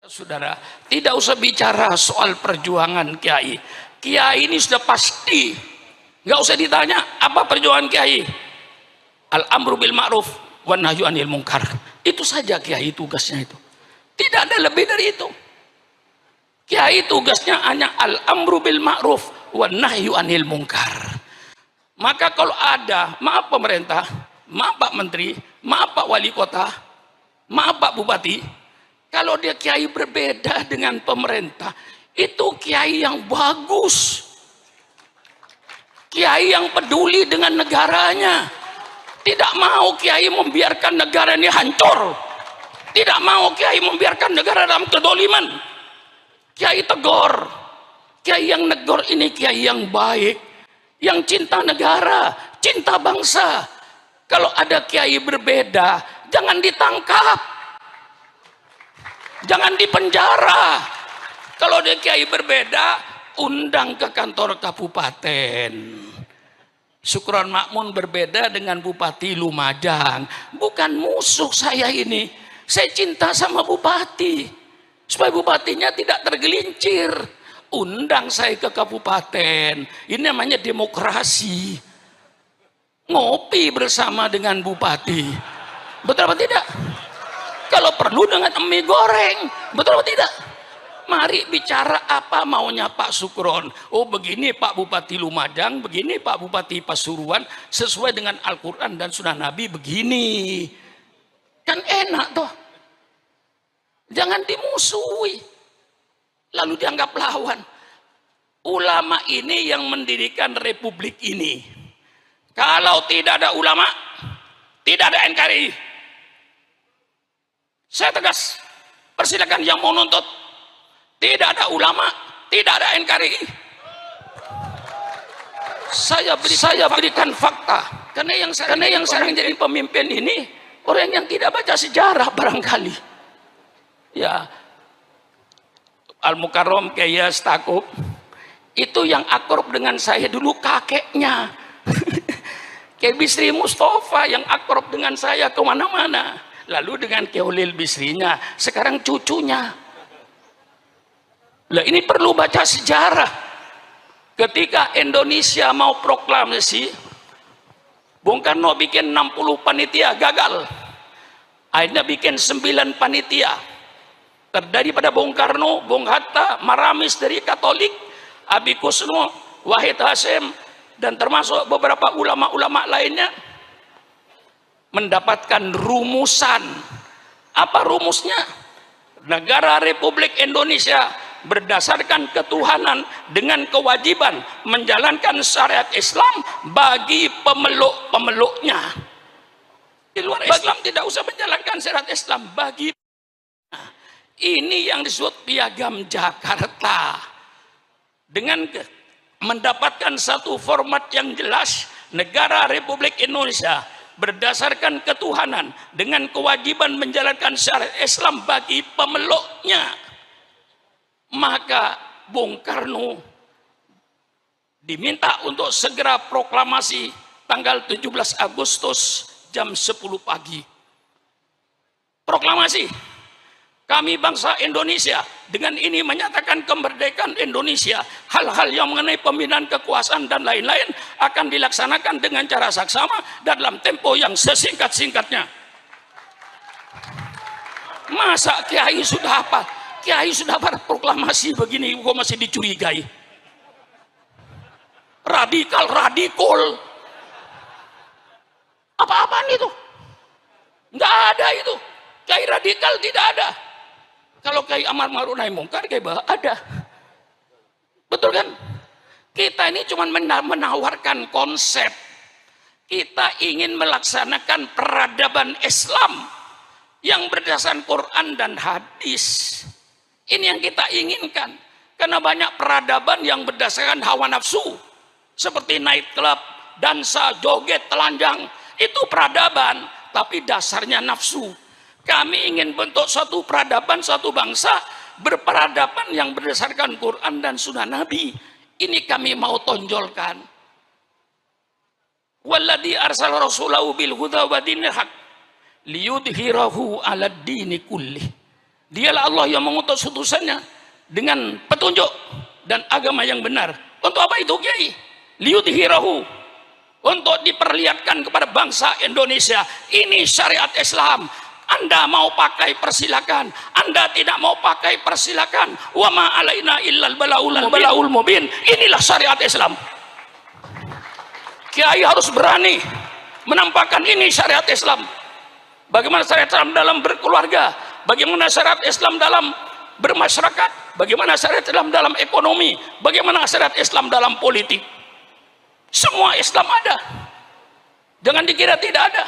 Saudara, tidak usah bicara soal perjuangan kiai. Kiai ini sudah pasti, nggak usah ditanya apa perjuangan kiai. Al-amru bil ma'ruf wan nahyu anil munkar. Itu saja kiai tugasnya itu. Tidak ada lebih dari itu. Kiai tugasnya hanya al-amru bil ma'ruf wan nahyu anil munkar. Maka kalau ada, maaf pemerintah, maaf Pak Menteri, maaf Pak Wali Kota, maaf Pak Bupati, kalau dia kiai berbeda dengan pemerintah, itu kiai yang bagus, kiai yang peduli dengan negaranya, tidak mau kiai membiarkan negara ini hancur, tidak mau kiai membiarkan negara dalam kedoliman. Kiai tegur, kiai yang negor ini kiai yang baik, yang cinta negara, cinta bangsa. Kalau ada kiai berbeda, jangan ditangkap, jangan dipenjara. Kalau dia kiai berbeda, undang ke kantor kabupaten. Syukron Makmun berbeda dengan Bupati Lumajang. Bukan musuh saya ini. Saya cinta sama bupati, supaya bupatinya tidak tergelincir. Undang saya ke kabupaten. Ini namanya demokrasi. Ngopi bersama dengan bupati. Betul apa tidak? Kalau perlu dengan mie goreng. Betul apa tidak? Mari bicara apa maunya Pak Sukron. Oh begini Pak Bupati Lumajang, begini Pak Bupati Pasuruan, sesuai dengan Al-Quran dan Sunnah Nabi begini. Kan enak toh. Jangan dimusuhi, lalu dianggap lawan. Ulama ini yang mendirikan republik ini. Kalau tidak ada ulama, tidak ada NKRI. Saya tegas, persilakan yang mau nuntut. Tidak ada ulama, tidak ada NKRI. Saya berikan fakta. Karena yang sekarang jadi pemimpin ini orang yang tidak baca sejarah barangkali. Ya, Al-Mukarram Kiai Stakuf itu yang akrab dengan saya dulu kakeknya. Kiai Bisri Mustafa yang akrab dengan saya kemana-mana. Lalu dengan Kiai Ulil Bisrinya, sekarang cucunya. Lah ini perlu baca sejarah. Ketika Indonesia mau proklamasi, Bung Karno bikin 60 panitia, gagal. Akhirnya bikin 9 panitia. Terdiri pada Bung Karno, Bung Hatta, Maramis dari Katolik, Abi Kusno, Wahid Hasyim, dan termasuk beberapa ulama-ulama lainnya mendapatkan rumusan. Apa rumusnya? Negara Republik Indonesia berdasarkan ketuhanan dengan kewajiban menjalankan syariat Islam bagi pemeluk-pemeluknya. Di luar Islam tidak usah menjalankan syariat Islam bagi. Ini yang disebut Piagam Jakarta. Dengan mendapatkan satu format yang jelas, negara Republik Indonesia berdasarkan ketuhanan dengan kewajiban menjalankan syariat Islam bagi pemeluknya. Maka Bung Karno diminta untuk segera proklamasi tanggal 17 Agustus jam 10 pagi. Proklamasi, kami bangsa Indonesia dengan ini menyatakan kemerdekaan Indonesia. Hal-hal yang mengenai pembinaan kekuasaan dan lain-lain akan dilaksanakan dengan cara saksama dalam tempo yang sesingkat-singkatnya. Masa kiai sudah apa? Kiai sudah berproklamasi begini kok masih dicurigai. Radikal. Apa-apaan itu? Nggak ada itu. Kiai radikal tidak ada. Kalau kiai amar ma'ruf nahi mungkar kiai ada. Betul kan? Kita ini cuma menawarkan konsep. Kita ingin melaksanakan peradaban Islam yang berdasarkan Quran dan hadis. Ini yang kita inginkan. Karena banyak peradaban yang berdasarkan hawa nafsu. Seperti night club, dansa, joget, telanjang. Itu peradaban, tapi dasarnya nafsu. Kami ingin bentuk suatu peradaban, suatu bangsa berperadaban yang berdasarkan Quran dan Sunnah Nabi. Ini kami mau tonjolkan. Walladzi arsala rasulahu bil huda wa dinil haq liyudhhirahu 'alad dini kullih Dialah Allah yang mengutus utusannya dengan petunjuk dan agama yang benar. Untuk apa itu Kiai? Liyudhirahu, untuk diperlihatkan kepada bangsa Indonesia, ini syariat Islam. Anda mau pakai persilakan, Anda tidak mau pakai persilakan. Wa ma alaina illal balaul mubin. Inilah syariat Islam. Kiai harus berani menampakkan ini syariat Islam. Bagaimana syariat Islam dalam berkeluarga, bagaimana syariat Islam dalam bermasyarakat, bagaimana syariat Islam dalam ekonomi, bagaimana syariat Islam dalam politik. Semua Islam ada. Jangan dikira tidak ada.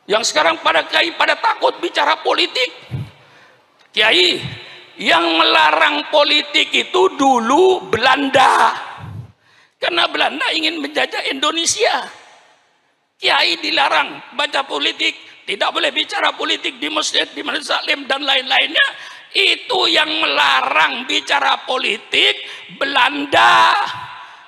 Yang sekarang pada kiai pada takut bicara politik. Kiai yang melarang politik itu dulu Belanda. Karena Belanda ingin menjajah Indonesia. Kiai dilarang baca politik, tidak boleh bicara politik di masjid, di majelis taklim dan lain-lainnya. Itu yang melarang bicara politik Belanda.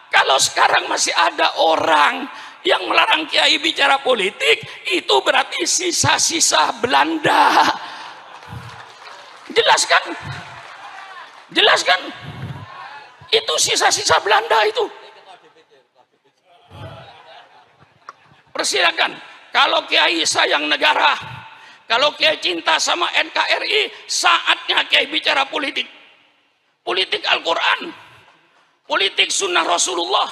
Kalau sekarang masih ada orang yang melarang kiai bicara politik, itu berarti sisa-sisa Belanda. Jelaskan? Jelaskan? Itu sisa-sisa Belanda itu. Persilakan. Kalau kiai sayang negara, kalau kiai cinta sama NKRI, saatnya kiai bicara politik. Politik Al-Quran, politik sunnah Rasulullah,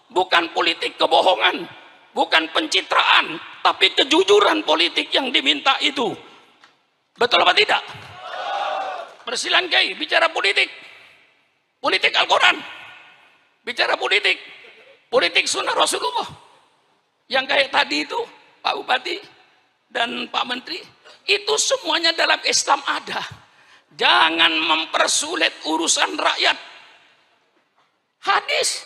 bukan politik kebohongan, bukan pencitraan, tapi kejujuran politik yang diminta itu. Betul apa tidak? Persilakan kiai bicara politik. Politik Al-Quran, bicara politik, politik sunnah Rasulullah. Yang kayak tadi itu Pak Bupati dan Pak Menteri, itu semuanya dalam Islam ada. Jangan mempersulit urusan rakyat. Hadis,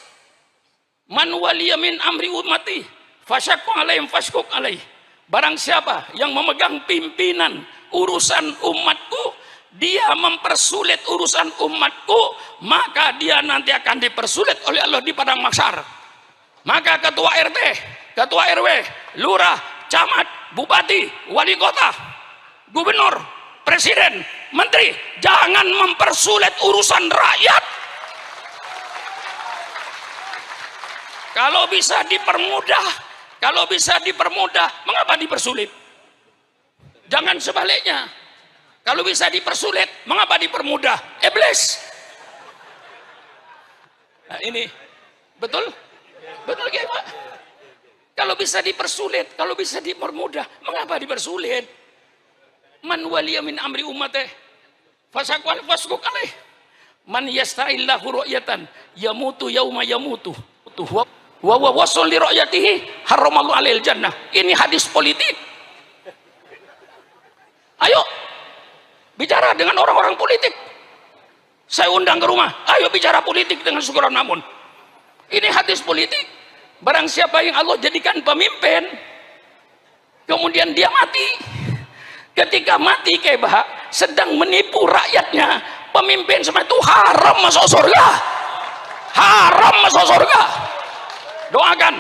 man waliya min amri ummati fasyaqqa alaihim fashquq alaih. Barang siapa yang memegang pimpinan urusan umatku, dia mempersulit urusan umatku, maka dia nanti akan dipersulit oleh Allah di padang mahsyar. Maka ketua RT, ketua RW, lurah, camat, bupati, wali kota, gubernur, presiden, menteri, jangan mempersulit urusan rakyat. Kalau bisa dipermudah, mengapa dipersulit? Jangan sebaliknya. Kalau bisa dipersulit, mengapa dipermudah? Iblis. Nah, ini betul? Betul ya Pak? Kalau bisa dipersulit, kalau bisa dipermudah, mengapa dipersulit? Man waliya min amri ummati fasaqwal fasquq alaih. Man yasta'illahu ru'yatan yamutu yauma yamutu. Wa wasul li ru'yatihi haramallahu alail jannah. Ini hadis politik. Ayo bicara dengan orang-orang politik. Saya undang ke rumah. Ayo bicara politik dengan Syukuran Makmun. Ini hadis politik. Barang siapa yang Allah jadikan pemimpin, kemudian dia mati. Ketika mati kayak bah, sedang menipu rakyatnya, pemimpin seperti itu haram masuk surga. Haram masuk surga. Doakan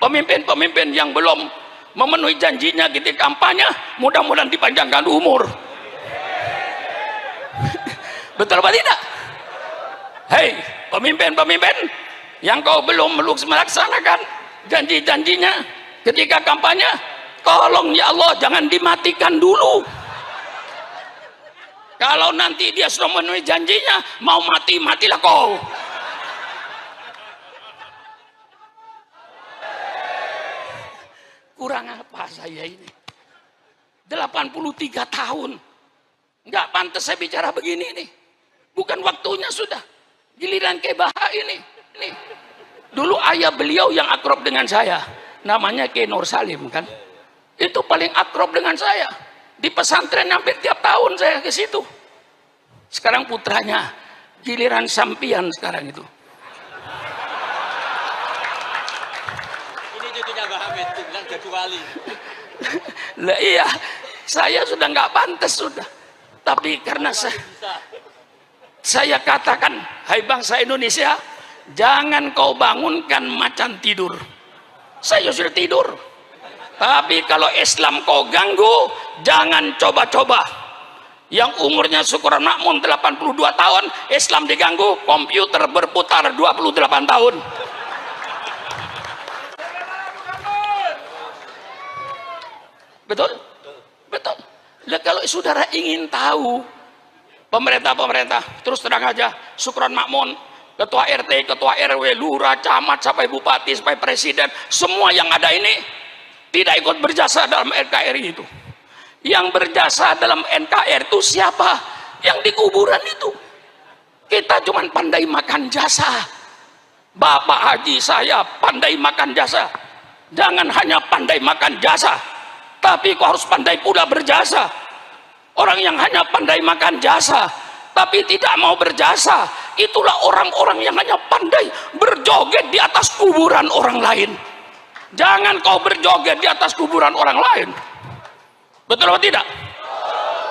pemimpin-pemimpin yang belum memenuhi janjinya ketika kampanye, mudah-mudahan dipanjangkan umur. Betul apa tidak? Hei pemimpin-pemimpin yang kau belum melaksanakan janji-janjinya ketika kampanye, tolong ya Allah jangan dimatikan dulu. Kalau nanti dia sudah memenuhi janjinya, mau mati, matilah kau. Kurang apa saya ini? 83 tahun. Nggak pantas saya bicara begini nih. Bukan waktunya sudah. Giliran Kebaha ini. Nih. Dulu ayah beliau yang akrab dengan saya. Namanya Kiai Nur Salim kan. Itu paling akrab dengan saya. Di pesantren hampir tiap tahun saya ke situ. Sekarang putranya. Giliran sampian sekarang itu. Ini cucunya Mbak Hamid, bilang jadi wali. Lah iya, saya sudah nggak pantas sudah. Tapi karena saya katakan, hai bangsa Indonesia, jangan kau bangunkan macan tidur. Saya sudah tidur. Tapi kalau Islam kau ganggu, jangan coba-coba. Yang umurnya Syukron Makmun 82 tahun, Islam diganggu, komputer berputar 28 tahun. Betul? Betul. Nah, kalau saudara ingin tahu, pemerintah, terus terang aja, Syukron Makmun, ketua RT, ketua RW, lurah, camat, sampai bupati, sampai presiden, semua yang ada ini tidak ikut berjasa dalam NKRI itu. Yang berjasa dalam NKRI itu siapa? Yang di kuburan itu. Kita cuma pandai makan jasa. Bapak Haji saya pandai makan jasa. Jangan hanya pandai makan jasa, tapi kau harus pandai pula berjasa. Orang yang hanya pandai makan jasa tapi tidak mau berjasa, itulah orang-orang yang hanya pandai berjoget di atas kuburan orang lain. Jangan kau berjoget di atas kuburan orang lain. Betul atau tidak?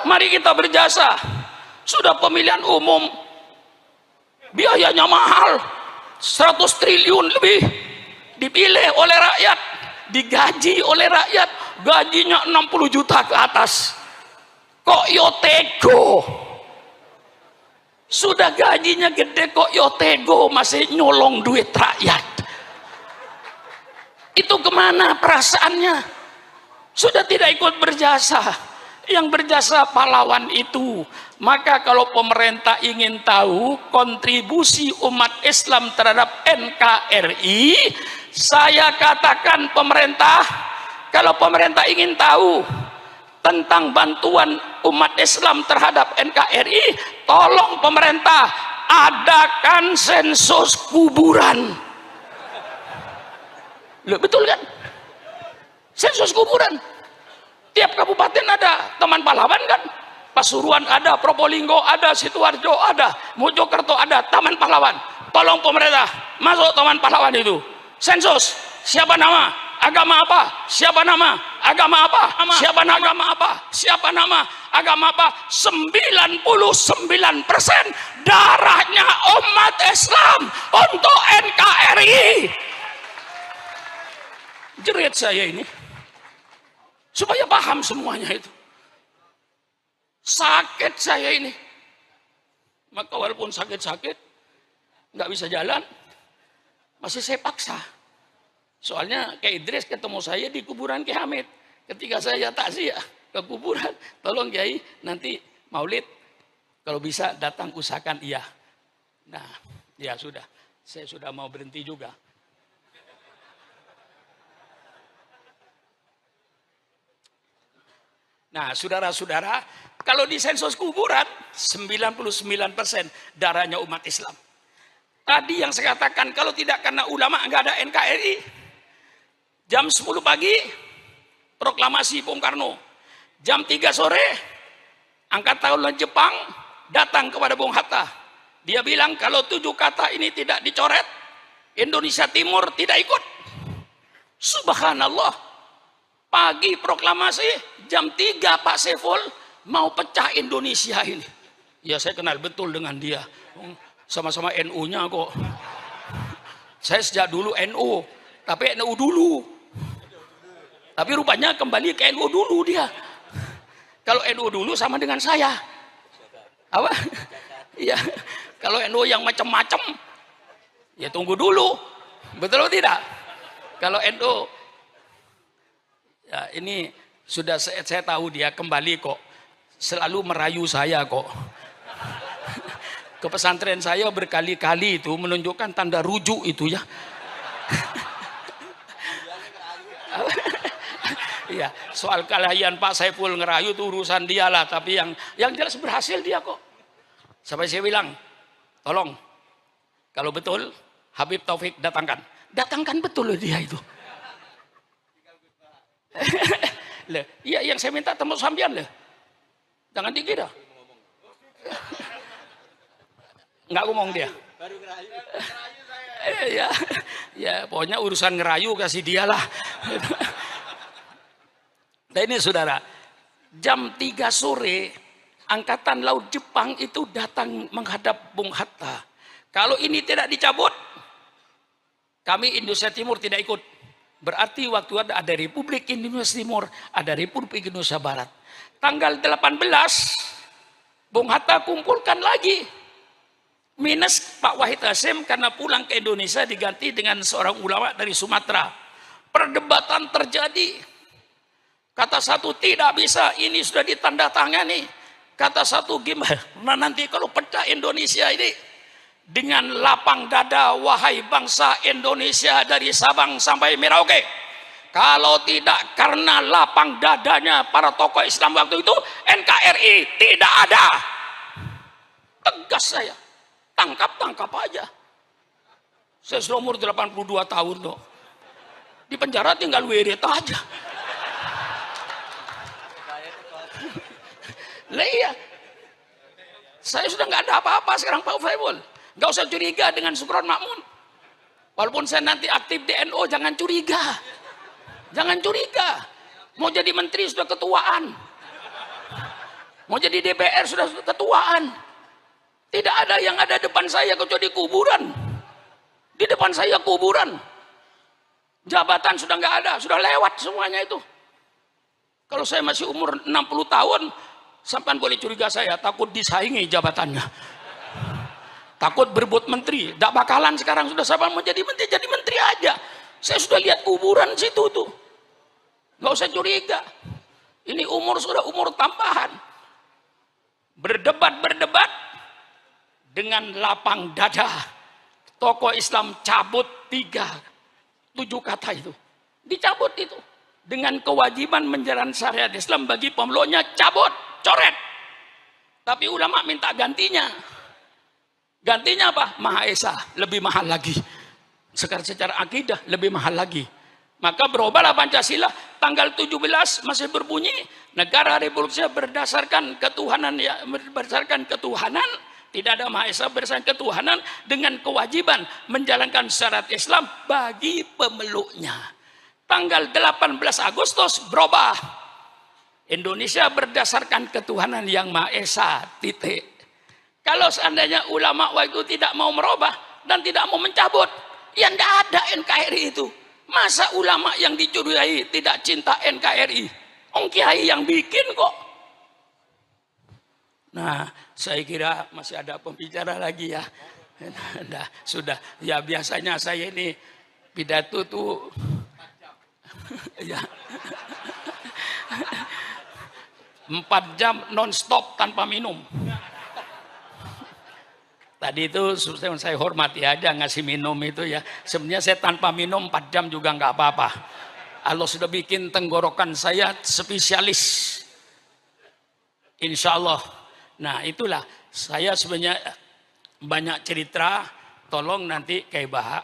Mari kita berjasa. Sudah pemilihan umum, biayanya mahal, 100 triliun lebih, dipilih oleh rakyat, digaji oleh rakyat, gajinya 60 juta ke atas. Kok yo tego? Sudah gajinya gede kok yo tego, masih nyolong duit rakyat. Itu kemana perasaannya? Sudah tidak ikut berjasa. Yang berjasa pahlawan itu. Maka kalau pemerintah ingin tahu kontribusi umat Islam terhadap NKRI, saya katakan pemerintah, kalau pemerintah ingin tahu tentang bantuan umat Islam terhadap NKRI, tolong pemerintah adakan sensus kuburan. Loh, betul kan? Sensus kuburan. Tiap kabupaten ada teman pahlawan kan? Pasuruan ada, Probolinggo ada, Sidoarjo ada, Mojokerto ada taman pahlawan. Tolong pemerintah masuk taman pahlawan itu. Sensus, siapa nama, agama apa, siapa nama, agama apa, siapa nama, agama apa, siapa nama, agama apa. 99% darahnya umat Islam untuk NKRI. Jerit saya ini supaya paham semuanya itu. Sakit saya ini. Maka walaupun sakit-sakit, nggak bisa jalan, masih saya paksa. Soalnya Kiai Idris ketemu saya di kuburan Kiai Hamid. Ketika saya takziah ke kuburan, tolong Kiai nanti maulid kalau bisa datang usahakan iya. Nah, ya sudah, saya sudah mau berhenti juga. Nah, saudara-saudara, kalau di sensus kuburan 99% darahnya umat Islam. Tadi yang saya katakan, kalau tidak karena ulama nggak ada NKRI. Jam 10 pagi proklamasi Bung Karno. Jam 3 sore Angkatan Laut Jepang datang kepada Bung Hatta. Dia bilang kalau 7 kata ini tidak dicoret, Indonesia Timur tidak ikut. Subhanallah. Pagi proklamasi, jam 3 Pak Saiful mau pecah Indonesia ini. Ya saya kenal betul dengan dia. Sama-sama NU-nya kok. Saya sejak dulu NU, tapi NU dulu. Tapi rupanya kembali ke NU dulu dia. Kalau NU dulu sama dengan saya. Apa? Iya. Kalau NU yang macam-macam, ya tunggu dulu. Betul atau tidak? Kalau NU, ya ini sudah saya tahu dia kembali kok. Selalu merayu saya kok. Ke pesantren saya berkali-kali itu menunjukkan tanda rujuk itu ya. Iya, soal kelahian Pak Saiful ngerayu itu urusan dia lah, tapi yang jelas berhasil dia kok. Sampai saya bilang, tolong kalau betul Habib Taufik datangkan betul loh dia itu. Iya, yang saya minta temu sampean loh. Jangan dikira. Nggak ngomong dia. Baru ngerayu Ya, pokoknya urusan ngerayu kasih dia lah. Nah ini saudara, jam 3 sore Angkatan Laut Jepang itu datang menghadap Bung Hatta. Kalau ini tidak dicabut, kami Indonesia Timur tidak ikut. Berarti waktu ada Republik Indonesia Timur, ada Republik Indonesia Barat. Tanggal 18 Bung Hatta kumpulkan lagi. Minus Pak Wahid Hasyim karena pulang ke Indonesia diganti dengan seorang ulama dari Sumatera. Perdebatan terjadi. Kata satu tidak bisa, ini sudah ditandatangani. Kata satu gimana? Nah, nanti kalau pecah Indonesia ini dengan lapang dada, wahai bangsa Indonesia dari Sabang sampai Merauke. Kalau tidak karena lapang dadanya para tokoh Islam waktu itu, NKRI tidak ada. Tegas saya. Tangkap aja. Saya sudah umur 82 tahun tuh. Di penjara tinggal wirid aja. Lah iya. Saya sudah nggak ada apa-apa sekarang Pak Faibul. Nggak usah curiga dengan Supron Makmun. Walaupun saya nanti aktif di NU, jangan curiga. Jangan curiga. Mau jadi menteri sudah ketuaan. Mau jadi DPR sudah ketuaan. Tidak ada yang ada depan saya kecuali kuburan. Di depan saya kuburan. Jabatan sudah nggak ada, sudah lewat semuanya itu. Kalau saya masih umur 60 tahun, sampean boleh curiga saya, takut disaingi jabatannya. Takut berebut menteri. Tidak bakalan sekarang sudah sampean mau jadi menteri aja. Saya sudah lihat kuburan situ tuh. Nggak usah curiga. Ini umur sudah umur tambahan. Berdebat dengan lapang dada. Tokoh Islam cabut 7 kata itu. Dicabut itu. Dengan kewajiban menjalankan syariat Islam bagi pemeluknya, cabut, coret. Tapi ulama minta gantinya. Gantinya apa? Maha Esa, lebih mahal lagi. Secara akidah lebih mahal lagi. Maka berubahlah Pancasila tanggal 17 masih berbunyi negara Republik Indonesia berdasarkan ketuhanan, tidak ada Maha Esa, berdasarkan ketuhanan dengan kewajiban menjalankan syariat Islam bagi pemeluknya. Tanggal 18 Agustus berubah. Indonesia berdasarkan ketuhanan yang Maha Esa, titik. Kalau seandainya ulama waktu itu tidak mau merubah dan tidak mau mencabut, ya tidak ada NKRI itu. Masa ulama yang dicurigai tidak cinta NKRI? Kiai yang bikin kok. Nah, saya kira masih ada pembicara lagi ya. Nah, sudah. Ya biasanya saya ini pidato tuh ya 4 jam non-stop tanpa minum. Tadi itu saya hormati aja ngasih minum itu ya. Sebenarnya saya tanpa minum 4 jam juga nggak apa-apa. Allah sudah bikin tenggorokan saya spesialis. Insya Allah. Nah itulah saya sebenarnya banyak cerita. Tolong nanti kayak Bahak.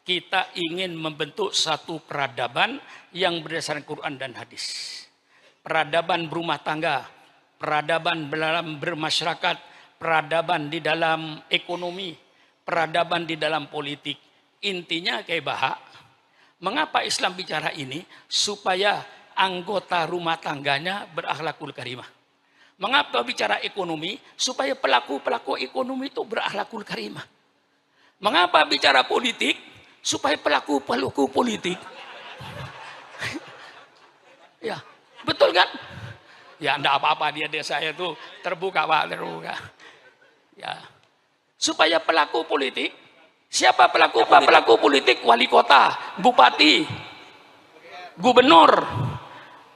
Kita ingin membentuk satu peradaban yang berdasarkan Quran dan hadis. Peradaban berumah tangga. Peradaban dalam bermasyarakat. Peradaban di dalam ekonomi, peradaban di dalam politik. Intinya kayak Bahak, mengapa Islam bicara ini? Supaya anggota rumah tangganya berakhlakul karimah. Mengapa bicara ekonomi? Supaya pelaku-pelaku ekonomi itu berakhlakul karimah. Mengapa bicara politik? Supaya pelaku-pelaku politik. Ya, betul kan? Ya, enggak apa-apa dia saya itu terbuka Pak, terbuka. Ya, supaya pelaku politik, siapa pelaku politik? Wali kota, bupati, gubernur,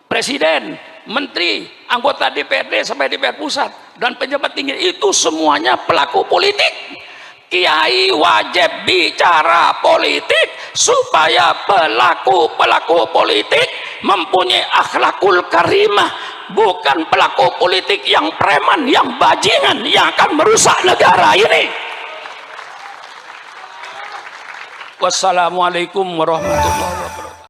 presiden, menteri, anggota DPRD sampai DPR pusat dan pejabat tinggi itu semuanya pelaku politik. Kiai wajib bicara politik supaya pelaku politik mempunyai akhlakul karimah. Bukan pelaku politik yang preman, yang bajingan, yang akan merusak negara ini. Wassalamualaikum warahmatullahi wabarakatuh.